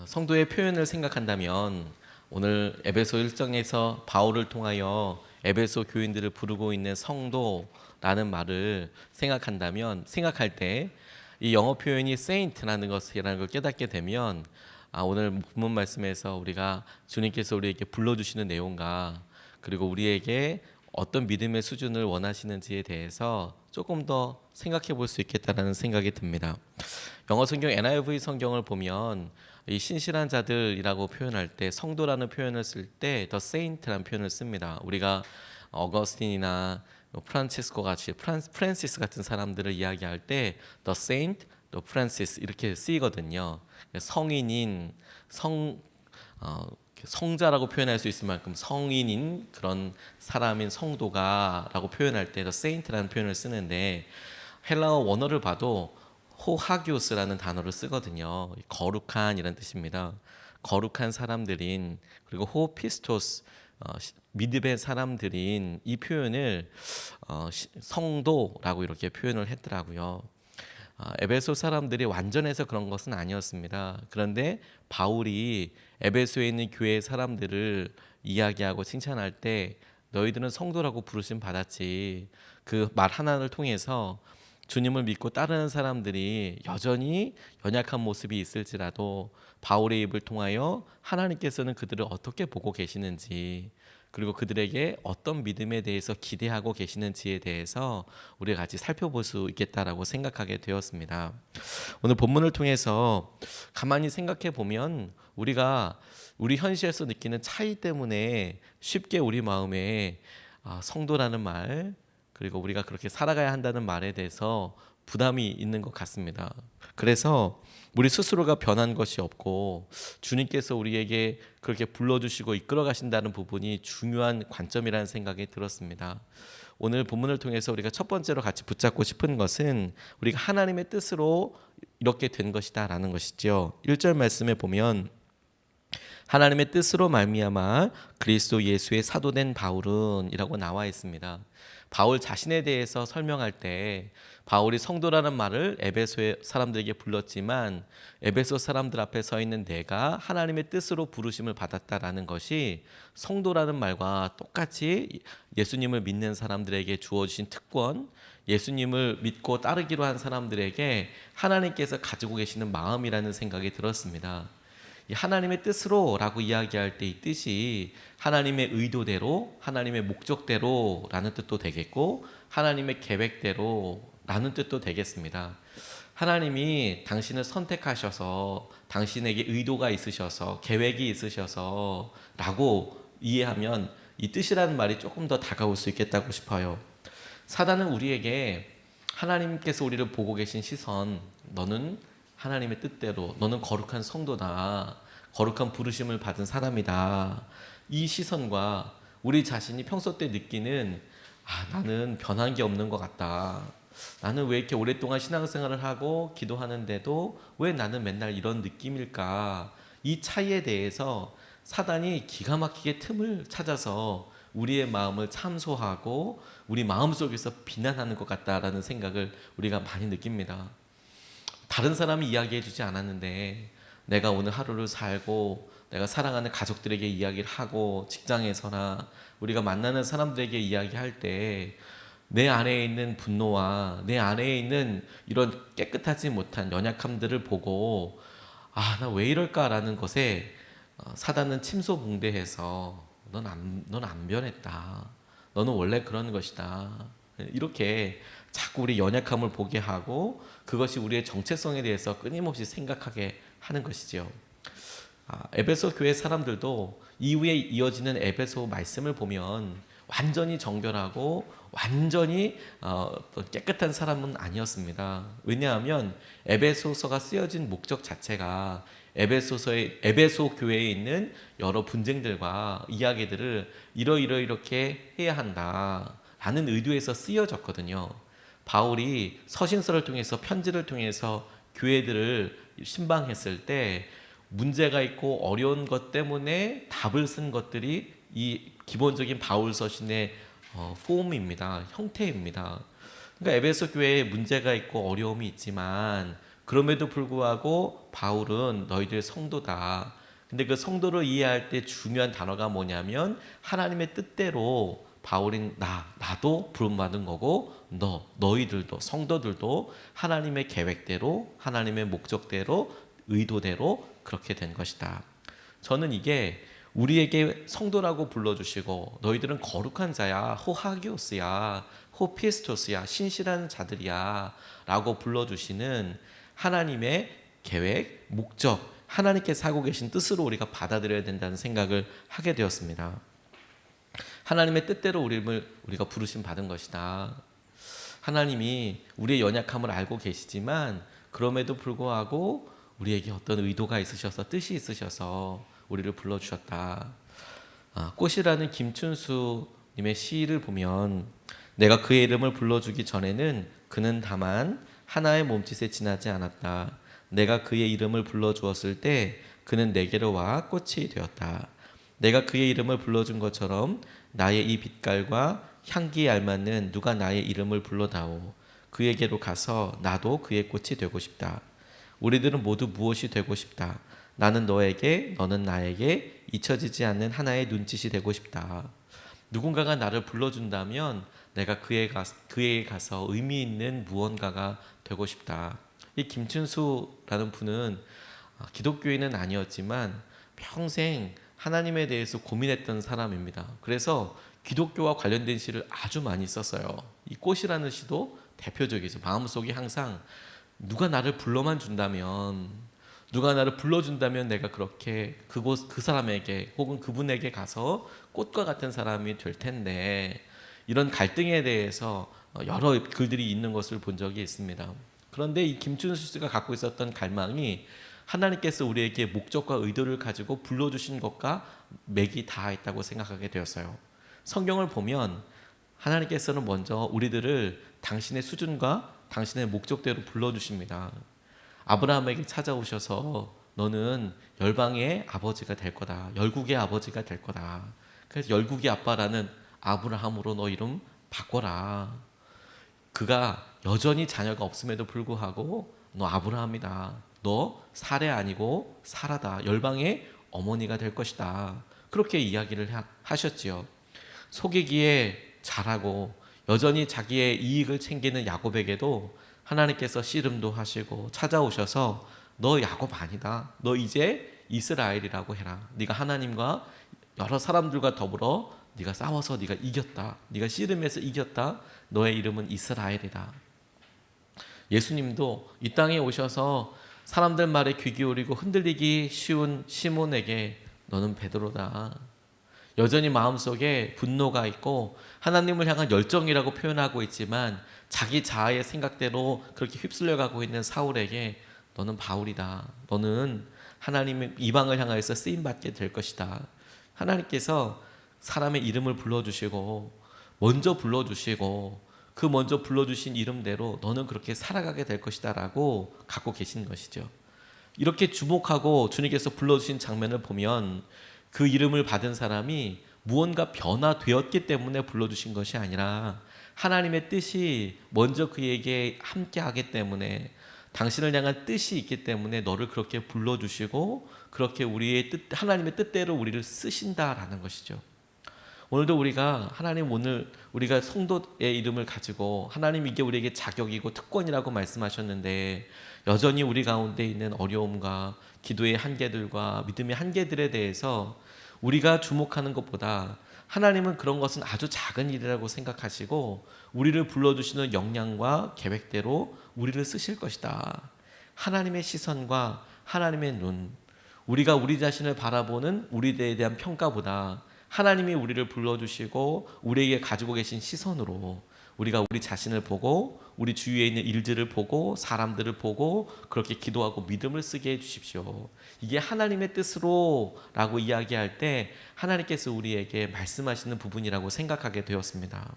성도의 표현을 생각한다면 오늘 에베소 1장에서 바울을 통하여 에베소 교인들을 부르고 있는 성도라는 말을 생각할 때 이 영어 표현이 saint라는 것이라는 걸 깨닫게 되면 오늘 본문 말씀에서 우리가 주님께서 우리에게 불러주시는 내용과 그리고 우리에게 어떤 믿음의 수준을 원하시는지에 대해서 조금 더 생각해 볼 수 있겠다라는 생각이 듭니다. 영어 성경 NIV 성경을 보면 이 신실한 자들이라고 표현할 때 성도라는 표현을 쓸 때 the saint라는 표현을 씁니다. 우리가 어거스틴이나 프란치스코 같이 프란시스 같은 사람들을 이야기할 때 the saint, the Francis 이렇게 쓰이거든요. 성인인 성자라고 표현할 수 있을 만큼 성인인 그런 사람인 성도가라고 표현할 때 the saint라는 표현을 쓰는데 헬라어 원어를 봐도 호하기오스라는 단어를 쓰거든요. 거룩한 이런 뜻입니다. 거룩한 사람들인 그리고 호피스토스 믿음의 사람들인 이 표현을 성도라고 이렇게 표현을 했더라고요. 에베소 사람들이 완전해서 그런 것은 아니었습니다. 그런데 바울이 에베소에 있는 교회 사람들을 이야기하고 칭찬할 때 너희들은 성도라고 부르심 받았지. 그 말 하나를 통해서 주님을 믿고 따르는 사람들이 여전히 연약한 모습이 있을지라도 바울의 입을 통하여 하나님께서는 그들을 어떻게 보고 계시는지 그리고 그들에게 어떤 믿음에 대해서 기대하고 계시는지에 대해서 우리가 같이 살펴볼 수 있겠다라고 생각하게 되었습니다. 오늘 본문을 통해서 가만히 생각해 보면 우리가 우리 현실에서 느끼는 차이 때문에 쉽게 우리 마음에 성도라는 말 그리고 우리가 그렇게 살아가야 한다는 말에 대해서 부담이 있는 것 같습니다. 그래서 우리 스스로가 변한 것이 없고 주님께서 우리에게 그렇게 불러주시고 이끌어 가신다는 부분이 중요한 관점이라는 생각이 들었습니다. 오늘 본문을 통해서 우리가 첫 번째로 같이 붙잡고 싶은 것은 우리가 하나님의 뜻으로 이렇게 된 것이다 라는 것이죠. 1절 말씀에 보면 하나님의 뜻으로 말미암아 그리스도 예수의 사도된 바울은 이라고 나와 있습니다. 바울 자신에 대해서 설명할 때 바울이 성도라는 말을 에베소의 사람들에게 불렀지만 에베소 사람들 앞에 서 있는 내가 하나님의 뜻으로 부르심을 받았다라는 것이 성도라는 말과 똑같이 예수님을 믿는 사람들에게 주어진 특권, 예수님을 믿고 따르기로 한 사람들에게 하나님께서 가지고 계시는 마음이라는 생각이 들었습니다. 하나님의 뜻으로 라고 이야기할 때 이 뜻이 하나님의 의도대로 하나님의 목적대로 라는 뜻도 되겠고 하나님의 계획대로 라는 뜻도 되겠습니다. 하나님이 당신을 선택하셔서 당신에게 의도가 있으셔서 계획이 있으셔서 라고 이해하면 이 뜻이라는 말이 조금 더 다가올 수 있겠다고 싶어요. 사단은 우리에게 하나님께서 우리를 보고 계신 시선, 너는 하나님의 뜻대로 너는 거룩한 성도다. 거룩한 부르심을 받은 사람이다. 이 시선과 우리 자신이 평소 때 느끼는 나는 변한 게 없는 것 같다. 나는 왜 이렇게 오랫동안 신앙생활을 하고 기도하는데도 왜 나는 맨날 이런 느낌일까? 이 차이에 대해서 사단이 기가 막히게 틈을 찾아서 우리의 마음을 참소하고 우리 마음속에서 비난하는 것 같다라는 생각을 우리가 많이 느낍니다. 다른 사람이 이야기해 주지 않았는데 내가 오늘 하루를 살고 내가 사랑하는 가족들에게 이야기를 하고 직장에서나 우리가 만나는 사람들에게 이야기할 때 내 안에 있는 분노와 내 안에 있는 이런 깨끗하지 못한 연약함들을 보고 나 왜 이럴까라는 것에 사단은 침소봉대해서 넌 안 변했다. 너는 원래 그런 것이다. 이렇게 자꾸 우리 연약함을 보게 하고 그것이 우리의 정체성에 대해서 끊임없이 생각하게 하는 것이지요. 에베소 교회 사람들도 이후에 이어지는 에베소 말씀을 보면 완전히 정결하고 완전히 깨끗한 사람은 아니었습니다. 왜냐하면 에베소서가 쓰여진 목적 자체가 에베소 교회에 있는 여러 분쟁들과 이야기들을 이렇게 해야 한다라는 의도에서 쓰여졌거든요. 바울이 서신서를 통해서 편지를 통해서 교회들을 신방했을 때 문제가 있고 어려운 것 때문에 답을 쓴 것들이 이 기본적인 바울 서신의 폼입니다. 형태입니다. 그러니까 에베소 교회에 문제가 있고 어려움이 있지만 그럼에도 불구하고 바울은 너희들 성도다. 근데 그 성도를 이해할 때 중요한 단어가 뭐냐면 하나님의 뜻대로 바울인 나도 부름받은 거고 너희들도 성도들도 하나님의 계획대로 하나님의 목적대로 의도대로 그렇게 된 것이다. 저는 이게 우리에게 성도라고 불러주시고 너희들은 거룩한 자야, 호하기오스야, 호피스토스야, 신실한 자들이야 라고 불러주시는 하나님의 계획, 목적, 하나님께서 하고 계신 뜻으로 우리가 받아들여야 된다는 생각을 하게 되었습니다. 하나님의 뜻대로 우리가 부르심 받은 것이다. 하나님이 우리의 연약함을 알고 계시지만 그럼에도 불구하고 우리에게 어떤 의도가 있으셔서 뜻이 있으셔서 우리를 불러주셨다. 꽃이라는 김춘수님의 시를 보면 내가 그의 이름을 불러주기 전에는 그는 다만 하나의 몸짓에 지나지 않았다. 내가 그의 이름을 불러주었을 때 그는 내게로 와 꽃이 되었다. 내가 그의 이름을 불러준 것처럼 나의 이 빛깔과 향기에 알맞는 누가 나의 이름을 불러다오. 그에게로 가서 나도 그의 꽃이 되고 싶다. 우리들은 모두 무엇이 되고 싶다. 나는 너에게, 너는 나에게 잊혀지지 않는 하나의 눈짓이 되고 싶다. 누군가가 나를 불러준다면 내가 그에게 가서 의미 있는 무언가가 되고 싶다. 이 김춘수라는 분은 기독교인은 아니었지만 평생 하나님에 대해서 고민했던 사람입니다. 그래서 기독교와 관련된 시를 아주 많이 썼어요. 이 꽃이라는 시도 대표적이죠. 마음속에 항상 누가 나를 불러만 준다면, 누가 나를 불러준다면 내가 그렇게 그 사람에게 혹은 그분에게 가서 꽃과 같은 사람이 될 텐데, 이런 갈등에 대해서 여러 글들이 있는 것을 본 적이 있습니다. 그런데 이 김춘수 씨가 갖고 있었던 갈망이 하나님께서 우리에게 목적과 의도를 가지고 불러주신 것과 맥이 다 있다고 생각하게 되었어요. 성경을 보면 하나님께서는 먼저 우리들을 당신의 수준과 당신의 목적대로 불러주십니다. 아브라함에게 찾아오셔서 너는 열방의 아버지가 될 거다. 열국의 아버지가 될 거다. 그래서 열국의 아빠라는 아브라함으로 너 이름 바꿔라. 그가 여전히 자녀가 없음에도 불구하고 너 아브라함이다. 너 사레 아니고 사라다. 열방의 어머니가 될 것이다. 그렇게 이야기를 하셨지요. 속이기에 잘하고 여전히 자기의 이익을 챙기는 야곱에게도 하나님께서 씨름도 하시고 찾아오셔서 너 야곱 아니다. 너 이제 이스라엘이라고 해라. 네가 하나님과 여러 사람들과 더불어 네가 싸워서 네가 이겼다. 네가 씨름해서 이겼다. 너의 이름은 이스라엘이다. 예수님도 이 땅에 오셔서 사람들 말에 귀 기울이고 흔들리기 쉬운 시몬에게 너는 베드로다. 여전히 마음속에 분노가 있고 하나님을 향한 열정이라고 표현하고 있지만 자기 자아의 생각대로 그렇게 휩쓸려가고 있는 사울에게 너는 바울이다. 너는 하나님의 이방을 향하여서 쓰임받게 될 것이다. 하나님께서 사람의 이름을 불러주시고 먼저 불러주시고 그 먼저 불러주신 이름대로 너는 그렇게 살아가게 될 것이다 라고 갖고 계신 것이죠. 이렇게 주목하고 주님께서 불러주신 장면을 보면 그 이름을 받은 사람이 무언가 변화되었기 때문에 불러주신 것이 아니라 하나님의 뜻이 먼저 그에게 함께하기 때문에 당신을 향한 뜻이 있기 때문에 너를 그렇게 불러주시고 그렇게 하나님의 뜻대로 우리를 쓰신다라는 것이죠. 오늘도 오늘 우리가 성도의 이름을 가지고 하나님 이게 우리에게 자격이고 특권이라고 말씀하셨는데 여전히 우리 가운데 있는 어려움과 기도의 한계들과 믿음의 한계들에 대해서 우리가 주목하는 것보다 하나님은 그런 것은 아주 작은 일이라고 생각하시고 우리를 불러주시는 역량과 계획대로 우리를 쓰실 것이다. 하나님의 시선과 하나님의 눈, 우리가 우리 자신을 바라보는 우리에 대한 평가보다 하나님이 우리를 불러주시고 우리에게 가지고 계신 시선으로 우리가 우리 자신을 보고 우리 주위에 있는 일들을 보고 사람들을 보고 그렇게 기도하고 믿음을 쓰게 해주십시오. 이게 하나님의 뜻으로 라고 이야기할 때 하나님께서 우리에게 말씀하시는 부분이라고 생각하게 되었습니다.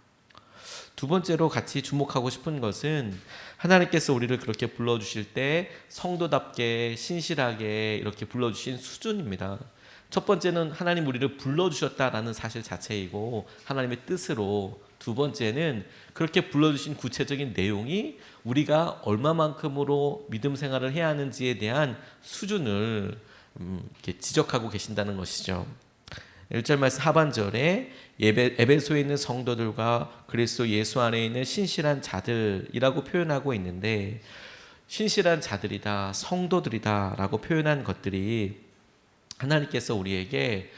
두 번째로 같이 주목하고 싶은 것은 하나님께서 우리를 그렇게 불러주실 때 성도답게 신실하게 이렇게 불러주신 수준입니다. 첫 번째는 하나님 우리를 불러주셨다라는 사실 자체이고 하나님의 뜻으로 두 번째는 그렇게 불러주신 구체적인 내용이 우리가 얼마만큼으로 믿음 생활을 해야 하는지에 대한 수준을 이렇게 지적하고 계신다는 것이죠. 1절 말씀 하반절에 에베소에 있는 성도들과 그리스도 예수 안에 있는 신실한 자들이라고 표현하고 있는데, 신실한 자들이다, 성도들이다 라고 표현한 것들이 하나님께서 우리에게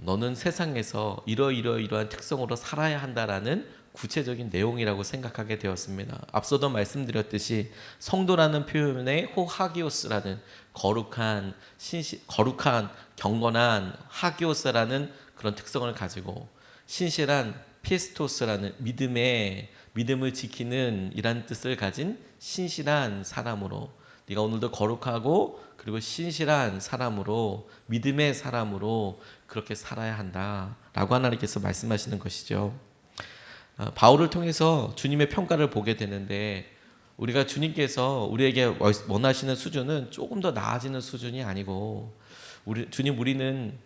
너는 세상에서 이러한 특성으로 살아야 한다라는 구체적인 내용이라고 생각하게 되었습니다. 앞서도 말씀드렸듯이 성도라는 표현에 호하기오스라는 거룩한 경건한 하기오스라는 그런 특성을 가지고, 신실한 피스토스라는 믿음을 지키는 이란 뜻을 가진 신실한 사람으로, 네가 오늘도 거룩하고 그리고 신실한 사람으로, 믿음의 사람으로 그렇게 살아야 한다라고 하나님께서 말씀하시는 것이죠. 바울을 통해서 주님의 평가를 보게 되는데, 우리가 주님께서 우리에게 원하시는 수준은 조금 더 나아지는 수준이 아니고, 주님 우리는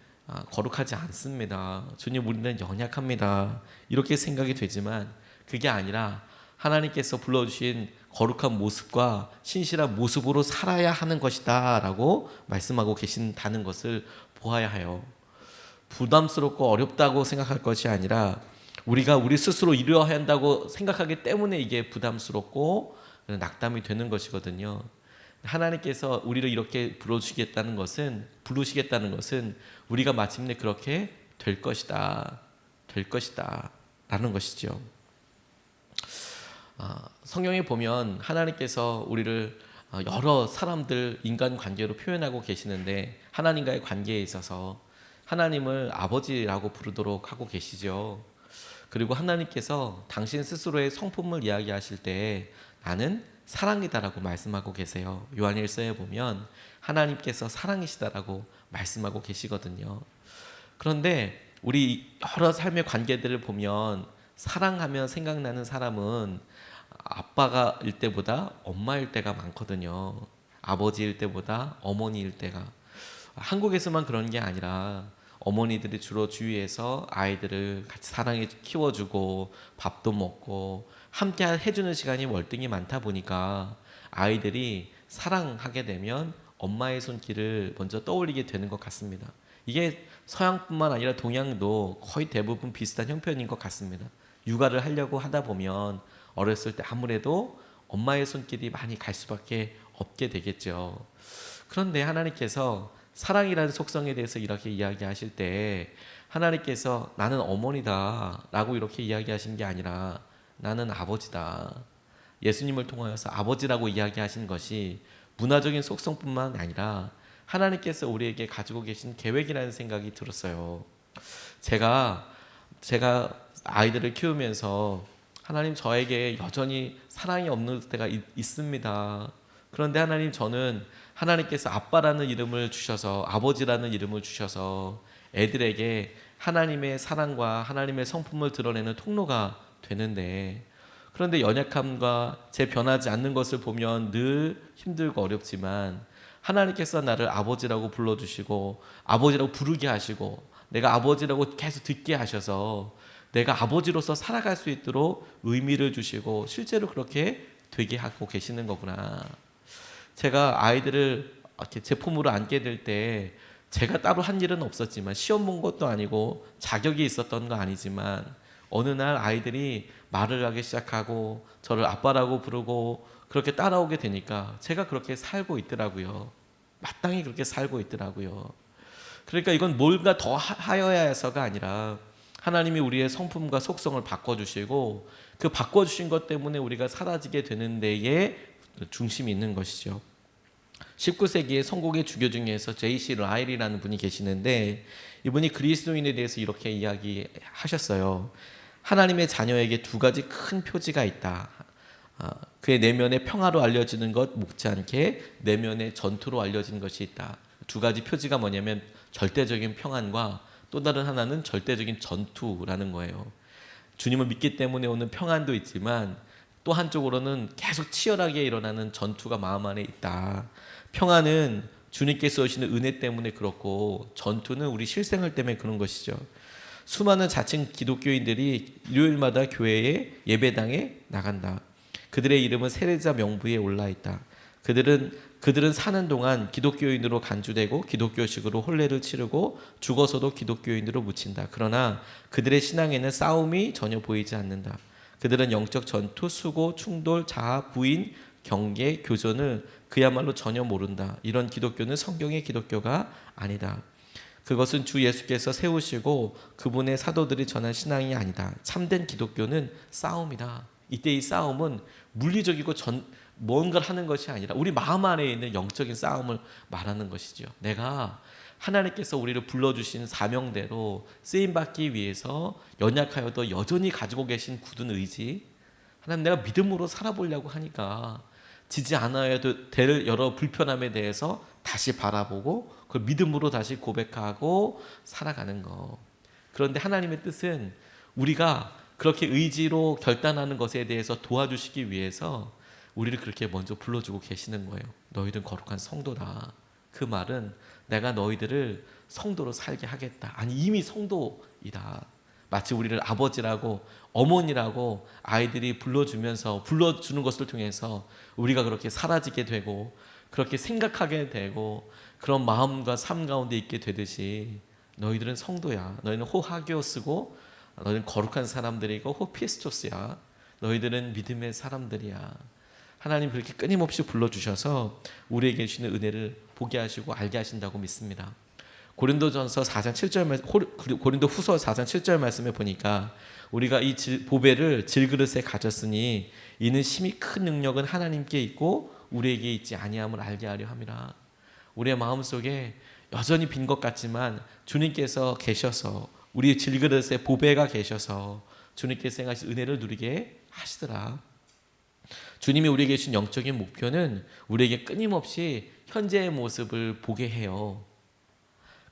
거룩하지 않습니다. 주님 우리는 연약합니다. 이렇게 생각이 되지만 그게 아니라 하나님께서 불러주신 거룩한 모습과 신실한 모습으로 살아야 하는 것이다 라고 말씀하고 계신다는 것을 보아야 해요. 부담스럽고 어렵다고 생각할 것이 아니라 우리가 우리 스스로 이루어야 한다고 생각하기 때문에 이게 부담스럽고 낙담이 되는 것이거든요. 하나님께서 우리를 이렇게 부르시겠다는 것은 우리가 마침내 그렇게 될 것이다 라는 것이죠. 성경에 보면 하나님께서 우리를 여러 사람들, 인간관계로 표현하고 계시는데, 하나님과의 관계에 있어서 하나님을 아버지라고 부르도록 하고 계시죠. 그리고 하나님께서 당신 스스로의 성품을 이야기하실 때 나는 사랑이다라고 말씀하고 계세요. 요한일서에 보면 하나님께서 사랑이시다라고 말씀하고 계시거든요. 그런데 우리 여러 삶의 관계들을 보면 사랑하면 생각나는 사람은 아빠가일 때보다 엄마일 때가 많거든요. 아버지일 때보다 어머니일 때가. 한국에서만 그런 게 아니라 어머니들이 주로 주위에서 아이들을 같이 사랑해 키워주고 밥도 먹고 함께 해주는 시간이 월등히 많다 보니까 아이들이 사랑하게 되면 엄마의 손길을 먼저 떠올리게 되는 것 같습니다. 이게 서양뿐만 아니라 동양도 거의 대부분 비슷한 형편인 것 같습니다. 육아를 하려고 하다 보면 어렸을 때 아무래도 엄마의 손길이 많이 갈 수밖에 없게 되겠죠. 그런데 하나님께서 사랑이라는 속성에 대해서 이렇게 이야기하실 때 하나님께서 나는 어머니다 라고 이렇게 이야기하신 게 아니라 나는 아버지다. 예수님을 통하여서 아버지라고 이야기하신 것이 문화적인 속성뿐만 아니라 하나님께서 우리에게 가지고 계신 계획이라는 생각이 들었어요. 제가 아이들을 키우면서 하나님 저에게 여전히 사랑이 없는 때가 있습니다. 그런데 하나님 저는 하나님께서 아빠라는 이름을 주셔서, 아버지라는 이름을 주셔서 애들에게 하나님의 사랑과 하나님의 성품을 드러내는 통로가 되는데, 그런데 연약함과 제 변하지 않는 것을 보면 늘 힘들고 어렵지만 하나님께서 나를 아버지라고 불러주시고 아버지라고 부르게 하시고 내가 아버지라고 계속 듣게 하셔서 내가 아버지로서 살아갈 수 있도록 의미를 주시고 실제로 그렇게 되게 하고 계시는 거구나. 제가 아이들을 이렇게 제 품으로 안게 될 때 제가 따로 한 일은 없었지만, 시험 본 것도 아니고 자격이 있었던 거 아니지만 어느 날 아이들이 말을 하기 시작하고 저를 아빠라고 부르고 그렇게 따라오게 되니까 제가 그렇게 살고 있더라고요. 마땅히 그렇게 살고 있더라고요. 그러니까 이건 뭔가 더 하여야 해서가 아니라 하나님이 우리의 성품과 속성을 바꿔주시고 그 바꿔주신 것 때문에 우리가 사라지게 되는 데에 중심이 있는 것이죠. 19세기의 선곡의 주교 중에서 J.C. 라일이라는 분이 계시는데, 이분이 그리스도인에 대해서 이렇게 이야기하셨어요. 하나님의 자녀에게 두 가지 큰 표지가 있다. 그의 내면의 평화로 알려지는 것 못지않게 내면의 전투로 알려진 것이 있다. 두 가지 표지가 뭐냐면 절대적인 평안과 또 다른 하나는 절대적인 전투라는 거예요. 주님을 믿기 때문에 오는 평안도 있지만 또 한쪽으로는 계속 치열하게 일어나는 전투가 마음 안에 있다. 평안은 주님께서 오시는 은혜 때문에 그렇고 전투는 우리 실생활 때문에 그런 것이죠. 수많은 자칭 기독교인들이 일요일마다 교회에 예배당에 나간다. 그들의 이름은 세례자 명부에 올라 있다. 그들은 사는 동안 기독교인으로 간주되고 기독교식으로 혼례를 치르고 죽어서도 기독교인으로 묻힌다. 그러나 그들의 신앙에는 싸움이 전혀 보이지 않는다. 그들은 영적 전투, 수고, 충돌, 자아, 부인, 경계, 교전을 그야말로 전혀 모른다. 이런 기독교는 성경의 기독교가 아니다. 그것은 주 예수께서 세우시고 그분의 사도들이 전한 신앙이 아니다. 참된 기독교는 싸움이다. 이때 이 싸움은 물리적이고 뭔가를 하는 것이 아니라 우리 마음 안에 있는 영적인 싸움을 말하는 것이죠. 내가 하나님께서 우리를 불러주신 사명대로 쓰임받기 위해서 연약하여도 여전히 가지고 계신 굳은 의지, 하나님 내가 믿음으로 살아보려고 하니까 지지 않아도 될 여러 불편함에 대해서 다시 바라보고 그걸 믿음으로 다시 고백하고 살아가는 거. 그런데 하나님의 뜻은 우리가 그렇게 의지로 결단하는 것에 대해서 도와주시기 위해서 우리를 그렇게 먼저 불러주고 계시는 거예요. 너희들은 거룩한 성도다. 그 말은 내가 너희들을 성도로 살게 하겠다. 아니 이미 성도이다. 마치 우리를 아버지라고 어머니라고 아이들이 불러주는 것을 통해서 우리가 그렇게 사라지게 되고 그렇게 생각하게 되고 그런 마음과 삶 가운데 있게 되듯이 너희들은 성도야. 너희는 호하기오스고 너희는 거룩한 사람들이고 호피스토스야. 너희들은 믿음의 사람들이야. 하나님 그렇게 끊임없이 불러주셔서 우리에게 주시는 은혜를 보게 하시고 알게 하신다고 믿습니다. 고린도전서 4장 7절 고린도후서 4장 7절 말씀에 보니까 우리가 이 보배를 질그릇에 가졌으니 이는 심히 큰 능력은 하나님께 있고 우리에게 있지 아니함을 알게 하려 함이라. 우리의 마음속에 여전히 빈 것 같지만 주님께서 계셔서 우리 질그릇에 보배가 계셔서 주님께서 행하신 은혜를 누리게 하시더라. 주님이 우리에게 주신 영적인 목표는 우리에게 끊임없이 현재의 모습을 보게 해요.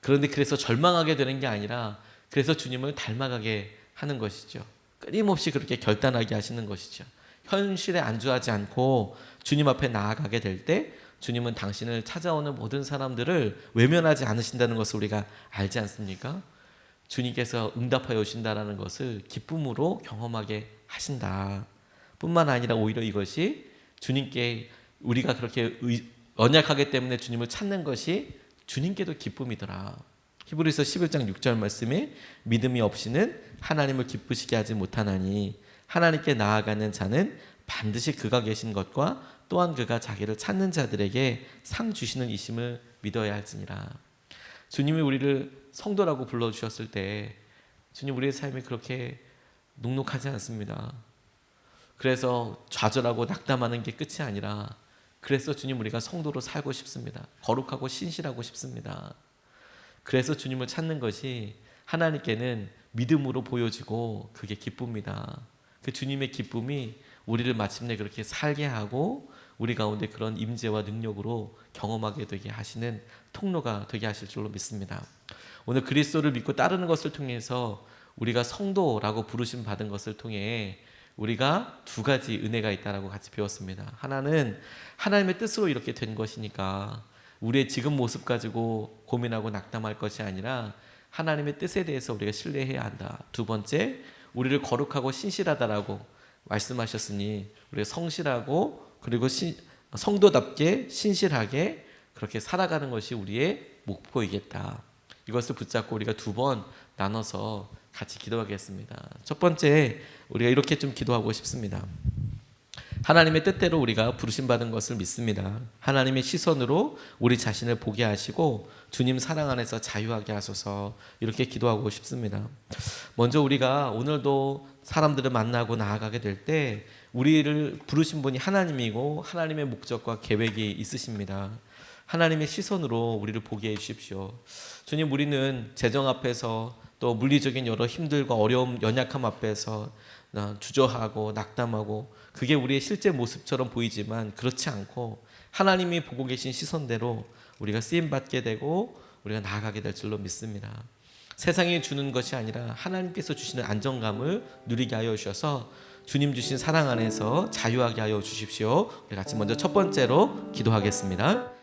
그런데 그래서 절망하게 되는 게 아니라 그래서 주님을 닮아가게 하는 것이죠. 끊임없이 그렇게 결단하게 하시는 것이죠. 현실에 안주하지 않고 주님 앞에 나아가게 될 때 주님은 당신을 찾아오는 모든 사람들을 외면하지 않으신다는 것을 우리가 알지 않습니까? 주님께서 응답하여 오신다라는 것을 기쁨으로 경험하게 하신다. 뿐만 아니라 오히려 이것이 주님께 우리가 그렇게 언약하기 때문에 주님을 찾는 것이 주님께도 기쁨이더라. 히브리서 11장 6절 말씀에 믿음이 없이는 하나님을 기쁘시게 하지 못하나니 하나님께 나아가는 자는 반드시 그가 계신 것과 또한 그가 자기를 찾는 자들에게 상 주시는 이심을 믿어야 할지니라. 주님이 우리를 성도라고 불러주셨을 때 주님 우리의 삶이 그렇게 녹록하지 않습니다. 그래서 좌절하고 낙담하는 게 끝이 아니라 그래서 주님 우리가 성도로 살고 싶습니다. 거룩하고 신실하고 싶습니다. 그래서 주님을 찾는 것이 하나님께는 믿음으로 보여지고 그게 기쁩니다. 그 주님의 기쁨이 우리를 마침내 그렇게 살게 하고 우리 가운데 그런 임재와 능력으로 경험하게 되게 하시는 통로가 되게 하실 줄로 믿습니다. 오늘 그리스도를 믿고 따르는 것을 통해서 우리가 성도라고 부르심 받은 것을 통해 우리가 두 가지 은혜가 있다라고 같이 배웠습니다. 하나는 하나님의 뜻으로 이렇게 된 것이니까 우리의 지금 모습 가지고 고민하고 낙담할 것이 아니라 하나님의 뜻에 대해서 우리가 신뢰해야 한다. 두 번째, 우리를 거룩하고 신실하다라고 말씀하셨으니 우리가 성실하고 그리고 성도답게 신실하게 그렇게 살아가는 것이 우리의 목표이겠다. 이것을 붙잡고 우리가 두 번 나눠서 같이 기도하겠습니다. 첫 번째, 우리가 이렇게 좀 기도하고 싶습니다. 하나님의 뜻대로 우리가 부르심받은 것을 믿습니다. 하나님의 시선으로 우리 자신을 보게 하시고 주님 사랑 안에서 자유하게 하소서, 이렇게 기도하고 싶습니다. 먼저 우리가 오늘도 사람들을 만나고 나아가게 될 때 우리를 부르신 분이 하나님이고 하나님의 목적과 계획이 있으십니다. 하나님의 시선으로 우리를 보게 해 주십시오. 주님, 우리는 재정 앞에서 또 물리적인 여러 힘들과 어려움, 연약함 앞에서 주저하고 낙담하고 그게 우리의 실제 모습처럼 보이지만 그렇지 않고 하나님이 보고 계신 시선대로 우리가 쓰임받게 되고 우리가 나아가게 될 줄로 믿습니다. 세상이 주는 것이 아니라 하나님께서 주시는 안정감을 누리게 하여 주셔서 주님 주신 사랑 안에서 자유하게 하여 주십시오. 우리 같이 먼저 첫 번째로 기도하겠습니다.